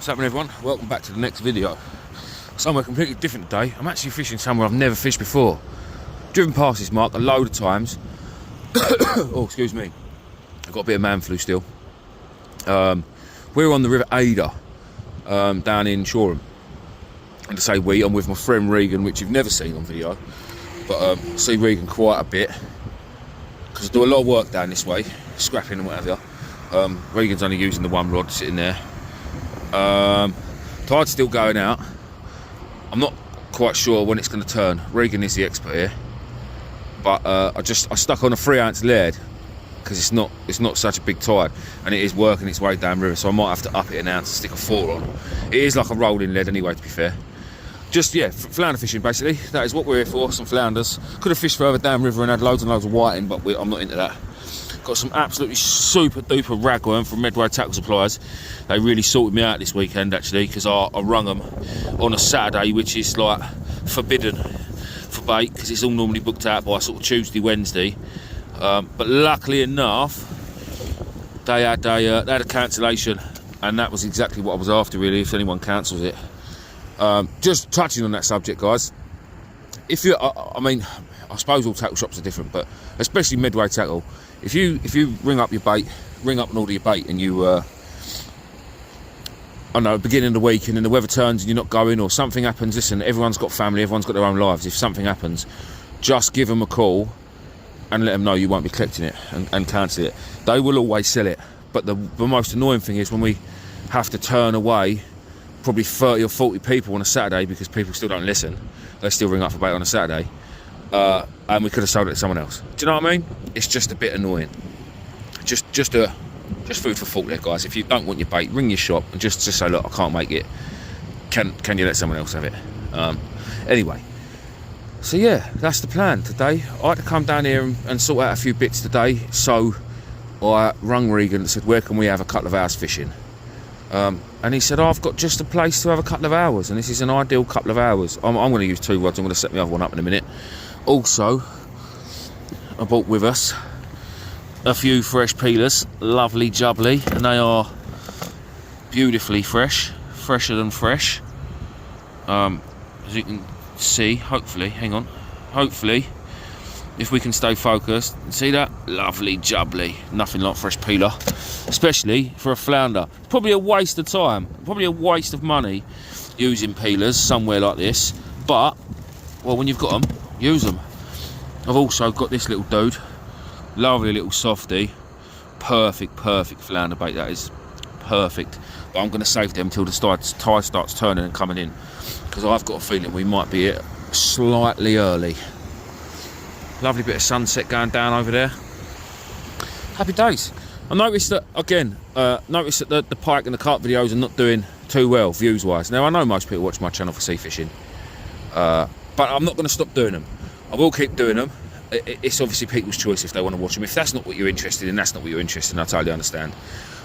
What's happening, everyone? Welcome back to the next video. Somewhere completely different today. I'm actually fishing somewhere I've never fished before. Driven past this mark a load of times. Oh, excuse me. I've got a bit of man flu still. We're on the River Ada, down in Shoreham. And to say we, I'm with my friend Regan, which you've never seen on video. But I see Regan quite a bit, because I do a lot of work down this way, scrapping and whatever. Regan's only using the one rod sitting there. Tide's still going out. I'm not quite sure when it's going to turn. Regan is the expert here, but I stuck on a 3-ounce lead because it's not such a big tide, and it is working its way down river, so I might have to up it an ounce and stick a 4 on. It is like a rolling lead anyway, to be fair. Just, yeah, flounder fishing basically. That is what we're here for, some flounders. Could have fished further down river and had loads and loads of whiting, but I'm not into that. Got some absolutely super duper ragworm from Medway Tackle Supplies. They really sorted me out this weekend actually, because I rung them on a Saturday, which is like forbidden for bait, because it's all normally booked out by sort of Tuesday, Wednesday. But luckily enough, they had a cancellation, and that was exactly what I was after really, if anyone cancels it. Just touching on that subject, guys, if you, I mean, I suppose all tackle shops are different, but especially Medway Tackle, if you ring up your bait, ring up and order your bait, and you, I don't know, beginning of the week, and then the weather turns and you're not going, or something happens, listen, everyone's got family, everyone's got their own lives. If something happens, just give them a call and let them know you won't be collecting it, and cancel it. They will always sell it, but the most annoying thing is when we have to turn away probably 30 or 40 people on a Saturday because people still don't listen. They still ring up for bait on a Saturday. And we could have sold it to someone else. Do you know what I mean? It's just a bit annoying. Just food for thought there, guys. If you don't want your bait, ring your shop and just say, look, I can't make it. Can you let someone else have it? Anyway, so yeah, that's the plan today. I had to come down here and sort out a few bits today, so I rung Regan and said, where can we have a couple of hours fishing? And he said, oh, I've got just a place to have a couple of hours, and this is an ideal couple of hours. I'm going to use 2 rods. I'm going to set my other one up in a minute. Also, I brought with us a few fresh peelers, lovely jubbly, and they are beautifully fresh, fresher than fresh. As you can see, hopefully, hang on, hopefully, if we can stay focused, see that? Lovely jubbly, nothing like fresh peeler, especially for a flounder. Probably a waste of time, probably a waste of money using peelers somewhere like this, but, well, when you've got them, use them. I've also got this little dude, lovely little softy, perfect flounder bait, that is, perfect. But I'm going to save them until the tide starts turning and coming in, because I've got a feeling we might be here slightly early. Lovely bit of sunset going down over there. Happy days. I noticed that, again, the pike and the carp videos are not doing too well views wise. Now I know most people watch my channel for sea fishing, but I'm not going to stop doing them. I will keep doing them. It's obviously people's choice if they want to watch them. If that's not what you're interested in, that's not what you're interested in. I totally understand.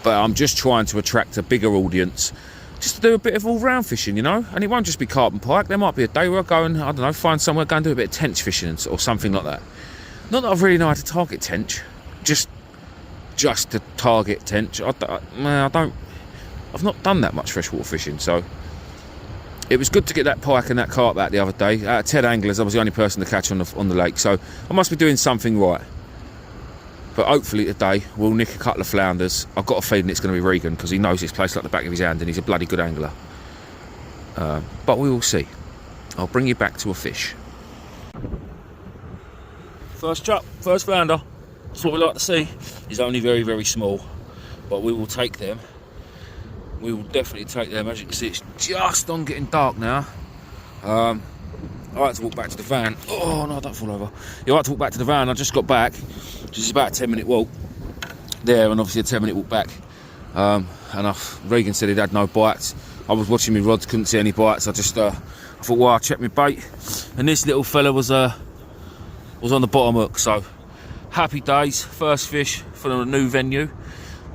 But I'm just trying to attract a bigger audience, just to do a bit of all-round fishing, you know. And it won't just be carp and pike. There might be a day where I go and, I don't know, find somewhere, go and do a bit of tench fishing or something like that. Not that I really know how to target tench, just to target tench. I've not done that much freshwater fishing, so it was good to get that pike and that carp out the other day. Out of 10 anglers, I was the only person to catch on the lake, so I must be doing something right. But hopefully today we'll nick a couple of flounders. I've got a feeling it's going to be Regan, because he knows this place like the back of his hand, and he's a bloody good angler. But we will see. I'll bring you back to a fish. First chop, first flounder. That's what we like to see. He's only very small, but we will take them. We will definitely take them. As you can see, it's just on getting dark now. I like to walk back to the van. Oh no, don't fall over. Yeah, I like to walk back to the van. I just got back, which is about a 10-minute walk there, and obviously a 10-minute walk back. Regan said he'd had no bites. I was watching my rods, couldn't see any bites. I thought, well, I'll check my bait, and this little fella was on the bottom hook. So happy days, first fish for a new venue,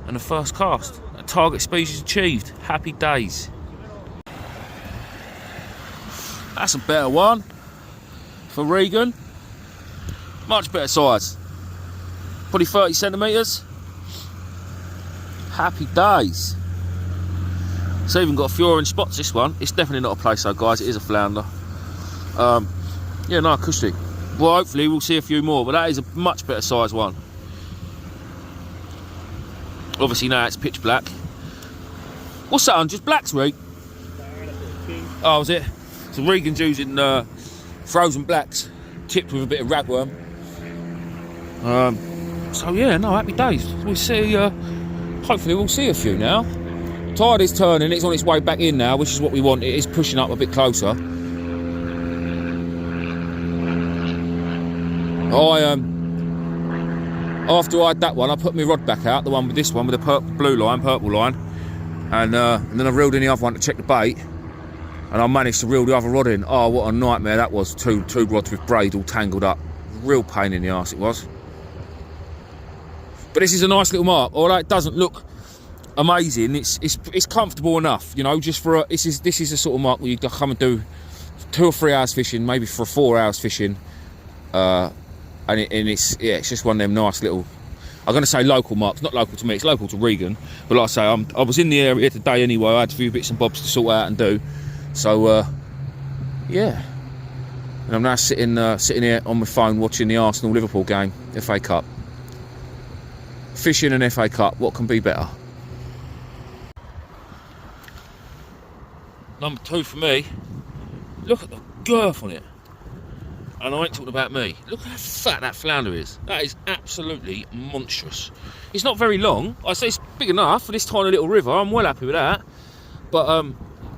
and the first cast. A target species achieved. Happy days. That's a better one for Regan. Much better size. Probably 30 centimetres. Happy days. It's even got a few orange spots, this one. It's definitely not a place though, guys. It is a flounder. Yeah, no, cushy. Well, hopefully we'll see a few more, but that is a much better size one. Obviously now it's pitch black. What's that on? Just blacks, Reek? Oh, is it? So Regan's using frozen blacks, tipped with a bit of ragworm. So yeah, no, happy days. We'll see. Hopefully we'll see a few now. Tide is turning. It's on its way back in now, which is what we want. It is pushing up a bit closer. After I had that one, I put my rod back out, the one with this one with the purple line, and then I reeled in the other one to check the bait, and I managed to reel the other rod in. Oh, what a nightmare that was! Two rods with braid all tangled up. Real pain in the arse it was. But this is a nice little mark. Although it doesn't look amazing, it's comfortable enough, you know. Just for this is a sort of mark where you come and do 2 or 3 hours fishing, maybe for 4 hours fishing. And it's just one of them nice little, I'm going to say local marks, not local to me, it's local to Regan, but like I say, I was in the area today anyway. I had a few bits and bobs to sort out and do, so yeah, and I'm now sitting here on my phone watching the Arsenal-Liverpool game, FA Cup. Fishing and FA Cup, what can be better? Number 2 for me, look at the girth on it. And I ain't talking about me. Look how fat that flounder is. That is absolutely monstrous. It's not very long. I say it's big enough for this tiny little river. I'm well happy with that. But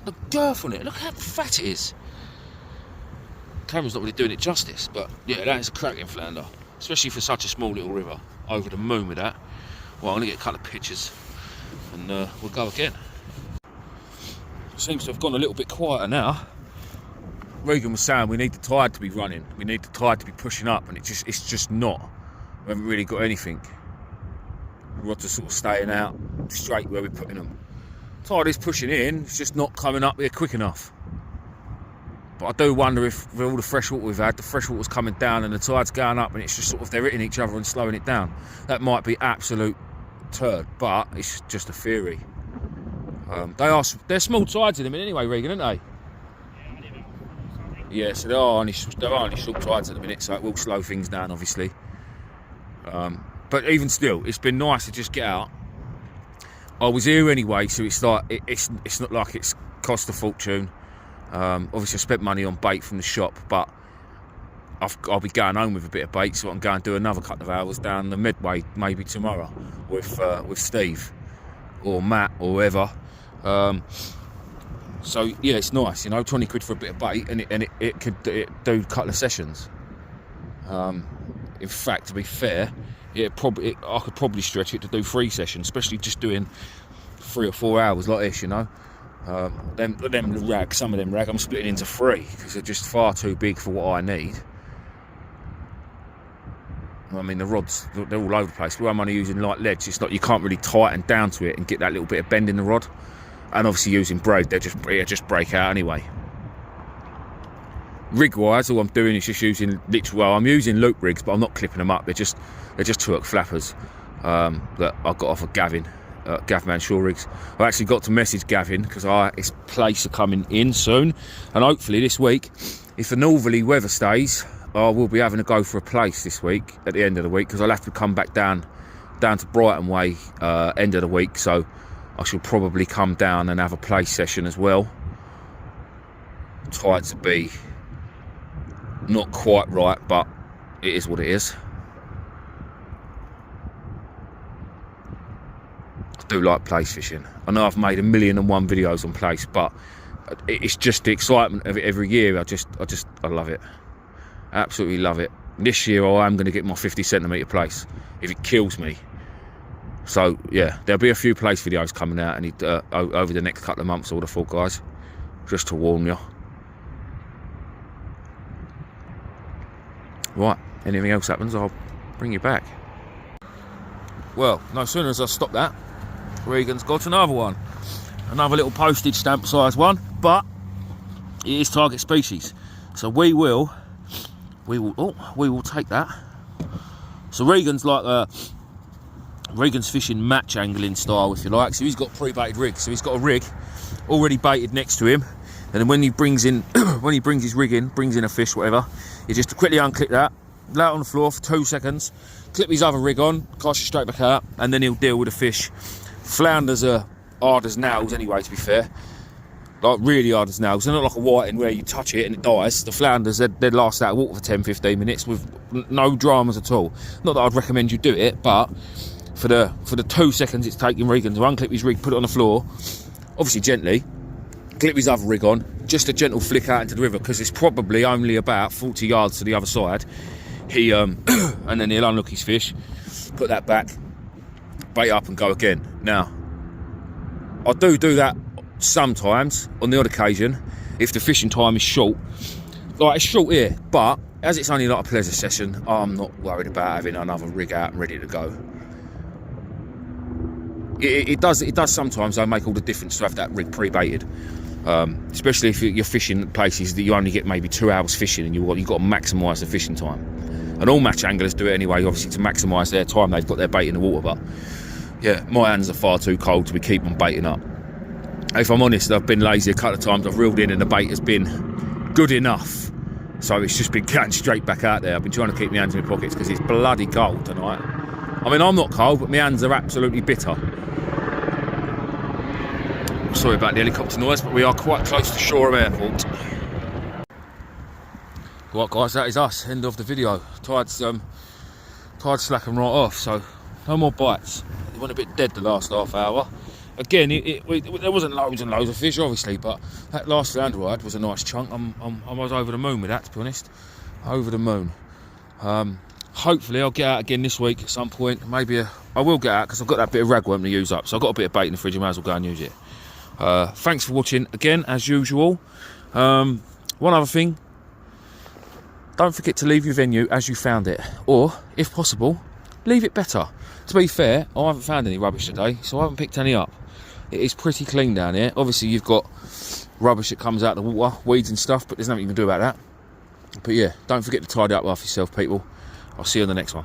the girth on it, look how fat it is. Camera's not really doing it justice, but yeah, that is a cracking flounder. Especially for such a small little river. Over the moon with that. Well, I'm going to get a couple of pictures and we'll go again. Seems to have gone a little bit quieter now. Regan was saying we need the tide to be running, we need the tide to be pushing up, and it's just not. We haven't really got anything. The rods are sort of staying out straight where we're putting them. Tide is pushing in, it's just not coming up here quick enough. But I do wonder if with all the fresh water we've had, the fresh water's coming down and the tide's going up, and it's just sort of they're hitting each other and slowing it down. That might be absolute turd, but it's just a theory. They're small tides in them anyway, Regan, aren't they? Yeah, so there are only short tides at the minute, so it will slow things down, obviously. But even still, it's been nice to just get out. I was here anyway, so it's like it's not like it's cost a fortune. Obviously, I spent money on bait from the shop, but I'll be going home with a bit of bait, so I can go and do another couple of hours down the Medway maybe tomorrow with Steve or Matt or whoever. So yeah, it's nice, you know, 20 quid for a bit of bait, and it could do a couple of sessions. In fact, to be fair, I could probably stretch it to do 3 sessions, especially just doing 3 or 4 hours like this, you know. Some of them rag, I'm splitting into 3 because they're just far too big for what I need. I mean, the rods, they're all over the place. Where I'm only using light leads, it's like you can't really tighten down to it and get that little bit of bend in the rod. And obviously using braid, they just break out anyway. Rig-wise, all I'm doing is just using I'm using loop rigs, but I'm not clipping them up. They're just 2-hook flappers that I got off of Gavin, Gavman Shore Rigs. I actually got to message Gavin because his place are coming in soon, and hopefully this week, if the northerly weather stays, I will be having to go for a place this week at the end of the week because I'll have to come back down to Brighton way end of the week. So I shall probably come down and have a play session as well. Tides will be not quite right, but it is what it is. I do like place fishing. I know I've made 1,000,001 videos on place, but it's just the excitement of it every year. I love it. Absolutely love it. This year I am going to get my 50cm place if it kills me. So yeah, there'll be a few place videos coming out over the next couple of months, all the full guys, just to warn you. Right, anything else happens, I'll bring you back. Well, no sooner as I stop that, Regan's got another one, another little postage stamp size one, but it is target species, so we will take that. So Regan's like Regan's fishing match angling style, if you like. So he's got pre-baited rigs. So he's got a rig already baited next to him. And then when he brings in, when he brings his rig in, brings in a fish, whatever, you just quickly unclip that, lay it on the floor for 2 seconds, clip his other rig on, cast it straight back out, and then he'll deal with the fish. Flounders are hard as nails anyway, to be fair. Like really hard as nails. They're not like a whiting where you touch it and it dies. The flounders, they'd last out of water for 10-15 minutes with no dramas at all. Not that I'd recommend you do it, but for the 2 seconds it's taking Regan to unclip his rig, put it on the floor, obviously gently, clip his other rig on, just a gentle flick out into the river, because it's probably only about 40 yards to the other side. He and then he'll unlock his fish, put that back, bait up and go again. Now, I do that sometimes, on the odd occasion, if the fishing time is short. Like, it's short here, but as it's only like a pleasure session, I'm not worried about having another rig out and ready to go. It does sometimes though make all the difference to have that rig pre-baited, especially if you're fishing places that you only get maybe 2 hours fishing, and you've got to maximise the fishing time. And all match anglers do it anyway, obviously, to maximise their time they've got their bait in the water. But yeah, my hands are far too cold to be keeping on baiting up. If I'm honest, I've been lazy a couple of times. I've reeled in and the bait has been good enough, so it's just been going straight back out there. I've been trying to keep my hands in my pockets because it's bloody cold tonight. I mean, I'm not cold, but my hands are absolutely bitter. Sorry about the helicopter noise, but we are quite close to Shoreham Airport. Right guys, that is us, end of the video. Tide's slacking right off, so no more bites. It went a bit dead the last half hour. Again, there wasn't loads and loads of fish, obviously, but that last flounder ride was a nice chunk. I was over the moon with that, to be honest. Over the moon. Hopefully I'll get out again this week at some point. Maybe I will get out because I've got that bit of ragworm to use up, so I've got a bit of bait in the fridge, I might as well go and use it. Thanks for watching again, as usual. One other thing, don't forget to leave your venue as you found it, or if possible, leave it better. To be fair, I haven't found any rubbish today, so I haven't picked any up. It is pretty clean down here. Obviously you've got rubbish that comes out of the water, weeds and stuff, but there's nothing you can do about that. But yeah, don't forget to tidy up after yourself, people. I'll see you on the next one.